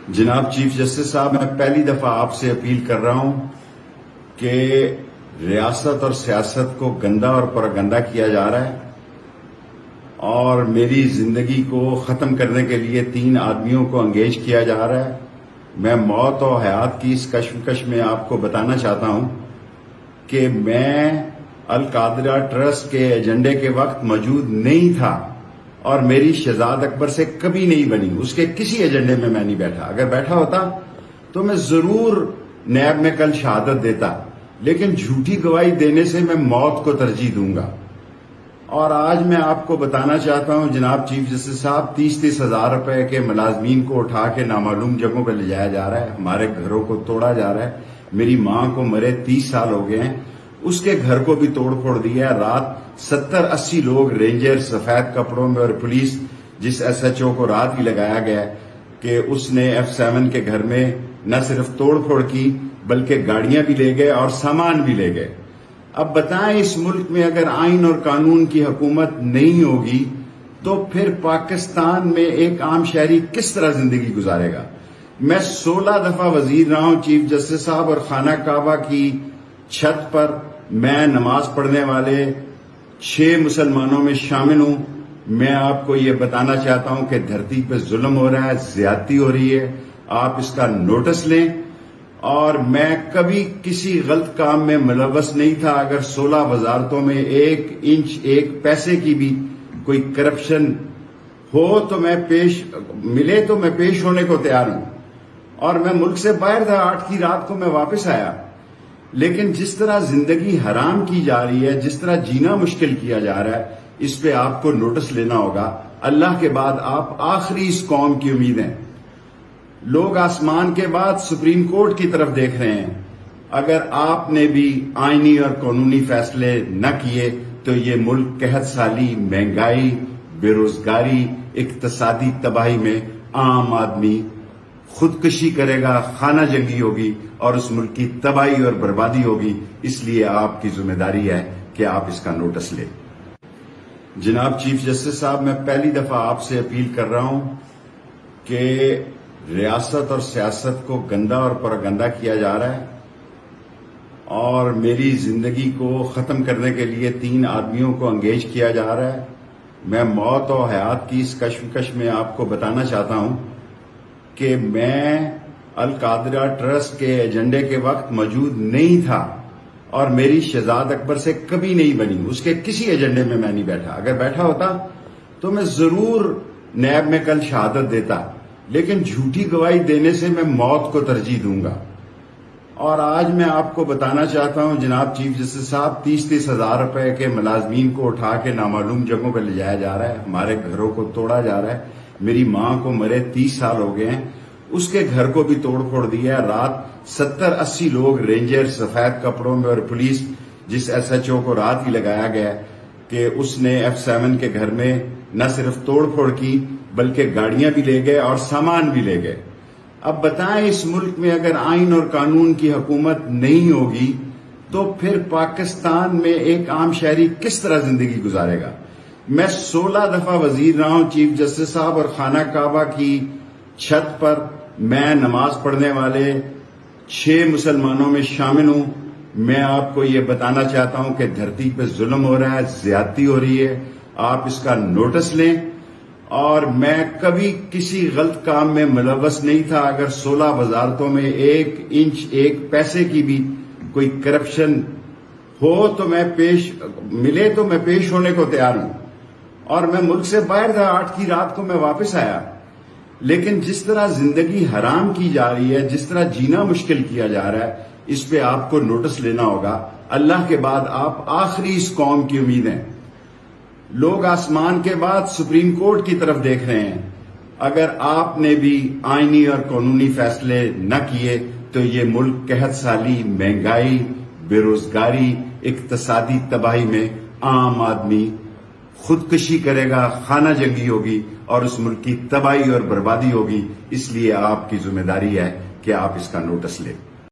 جناب chief justice صاحب، میں پہلی دفعہ آپ سے اپیل کر رہا ہوں کہ ریاست اور سیاست کو گندا اور پراگندہ کیا جا رہا ہے اور میری زندگی کو ختم کرنے کے لیے 3 آدمیوں کو انگیج کیا جا رہا ہے۔ میں موت اور حیات کی اس کشمکش میں آپ کو بتانا چاہتا ہوں کہ میں القادرہ ٹرسٹ کے ایجنڈے کے وقت موجود نہیں تھا اور میری شہزاد اکبر سے کبھی نہیں بنی، اس کے کسی ایجنڈے میں نہیں بیٹھا۔ اگر بیٹھا ہوتا تو میں ضرور نیب میں کل شہادت دیتا، لیکن جھوٹی گواہی دینے سے میں موت کو ترجیح دوں گا۔ اور آج میں آپ کو بتانا چاہتا ہوں جناب چیف جسٹس صاحب، 30 ہزار روپے کے ملازمین کو اٹھا کے نامعلوم جگہوں پہ لے جایا جا رہا ہے، ہمارے گھروں کو توڑا جا رہا ہے۔ میری ماں کو مرے 30 سال ہو گئے ہیں، اس کے گھر کو بھی توڑ پھوڑ دیا ہے۔ رات 70-80 لوگ رینجر سفید کپڑوں میں اور پولیس، جس ایس ایچ او کو رات ہی لگایا گیا کہ اس نے F7 کے گھر میں نہ صرف توڑ پھوڑ کی بلکہ گاڑیاں بھی لے گئے اور سامان بھی لے گئے۔ اب بتائیں، اس ملک میں اگر آئین اور قانون کی حکومت نہیں ہوگی تو پھر پاکستان میں ایک عام شہری کس طرح زندگی گزارے گا؟ میں 16 دفعہ وزیر رہا ہوں چیف جسٹس صاحب، اور خانہ کعبہ کی چھت پر میں نماز پڑھنے والے 6 مسلمانوں میں شامل ہوں۔ میں آپ کو یہ بتانا چاہتا ہوں کہ دھرتی پہ ظلم ہو رہا ہے، زیادتی ہو رہی ہے، آپ اس کا نوٹس لیں۔ اور میں کبھی کسی غلط کام میں ملوث نہیں تھا۔ اگر 16 وزارتوں میں 1 انچ 1 پیسے کی بھی کوئی کرپشن ہو تو میں پیش ہونے کو تیار ہوں۔ اور میں ملک سے باہر تھا، 8 کی رات کو میں واپس آیا، لیکن جس طرح زندگی حرام کی جا رہی ہے، جس طرح جینا مشکل کیا جا رہا ہے، اس پہ آپ کو نوٹس لینا ہوگا۔ اللہ کے بعد آپ آخری اس قوم کی امید ہیں۔ لوگ آسمان کے بعد سپریم کورٹ کی طرف دیکھ رہے ہیں۔ اگر آپ نے بھی آئینی اور قانونی فیصلے نہ کیے تو یہ ملک قحط سالی، مہنگائی، بے روزگاری، اقتصادی تباہی میں عام آدمی خودکشی کرے گا، خانہ جنگی ہوگی اور اس ملک کی تباہی اور بربادی ہوگی۔ اس لیے آپ کی ذمہ داری ہے کہ آپ اس کا نوٹس لیں۔ جناب چیف جسٹس صاحب، میں پہلی دفعہ آپ سے اپیل کر رہا ہوں کہ ریاست اور سیاست کو گندا اور پراگندہ کیا جا رہا ہے اور میری زندگی کو ختم کرنے کے لیے 3 آدمیوں کو انگیج کیا جا رہا ہے۔ میں موت اور حیات کی اس کشمکش میں آپ کو بتانا چاہتا ہوں کہ میں القادرہ ٹرسٹ کے ایجنڈے کے وقت موجود نہیں تھا اور میری شہزاد اکبر سے کبھی نہیں بنی، اس کے کسی ایجنڈے میں نہیں بیٹھا۔ اگر بیٹھا ہوتا تو میں ضرور نیب میں کل شہادت دیتا، لیکن جھوٹی گواہی دینے سے میں موت کو ترجیح دوں گا۔ اور آج میں آپ کو بتانا چاہتا ہوں جناب چیف جسٹس صاحب، 30 ہزار روپے کے ملازمین کو اٹھا کے نامعلوم جگہوں پہ لے جایا جا رہا ہے، ہمارے گھروں کو توڑا جا رہا ہے۔ میری ماں کو مرے 30 سال ہو گئے ہیں، اس کے گھر کو بھی توڑ پھوڑ دیا ہے۔ رات 70-80 لوگ رینجر سفید کپڑوں میں اور پولیس، جس ایس ایچ او کو رات ہی لگایا گیا کہ اس نے F7 کے گھر میں نہ صرف توڑ پھوڑ کی بلکہ گاڑیاں بھی لے گئے اور سامان بھی لے گئے۔ اب بتائیں، اس ملک میں اگر آئین اور قانون کی حکومت نہیں ہوگی تو پھر پاکستان میں ایک عام شہری کس طرح زندگی گزارے گا؟ میں 16 دفعہ وزیر رہا ہوں چیف جسٹس صاحب، اور خانہ کعبہ کی چھت پر میں نماز پڑھنے والے 6 مسلمانوں میں شامل ہوں۔ میں آپ کو یہ بتانا چاہتا ہوں کہ دھرتی پہ ظلم ہو رہا ہے، زیادتی ہو رہی ہے، آپ اس کا نوٹس لیں۔ اور میں کبھی کسی غلط کام میں ملوث نہیں تھا۔ اگر 16 وزارتوں میں 1 انچ 1 پیسے کی بھی کوئی کرپشن ہو تو میں پیش ہونے کو تیار ہوں۔ اور میں ملک سے باہر تھا، 8 کی رات کو میں واپس آیا، لیکن جس طرح زندگی حرام کی جا رہی ہے، جس طرح جینا مشکل کیا جا رہا ہے، اس پہ آپ کو نوٹس لینا ہوگا۔ اللہ کے بعد آپ آخری اس قوم کی امید ہیں۔ لوگ آسمان کے بعد سپریم کورٹ کی طرف دیکھ رہے ہیں۔ اگر آپ نے بھی آئینی اور قانونی فیصلے نہ کیے تو یہ ملک قحط سالی، مہنگائی، بے روزگاری، اقتصادی تباہی میں عام آدمی خودکشی کرے گا، خانہ جنگی ہوگی اور اس ملک کی تباہی اور بربادی ہوگی۔ اس لیے آپ کی ذمہ داری ہے کہ آپ اس کا نوٹس لیں۔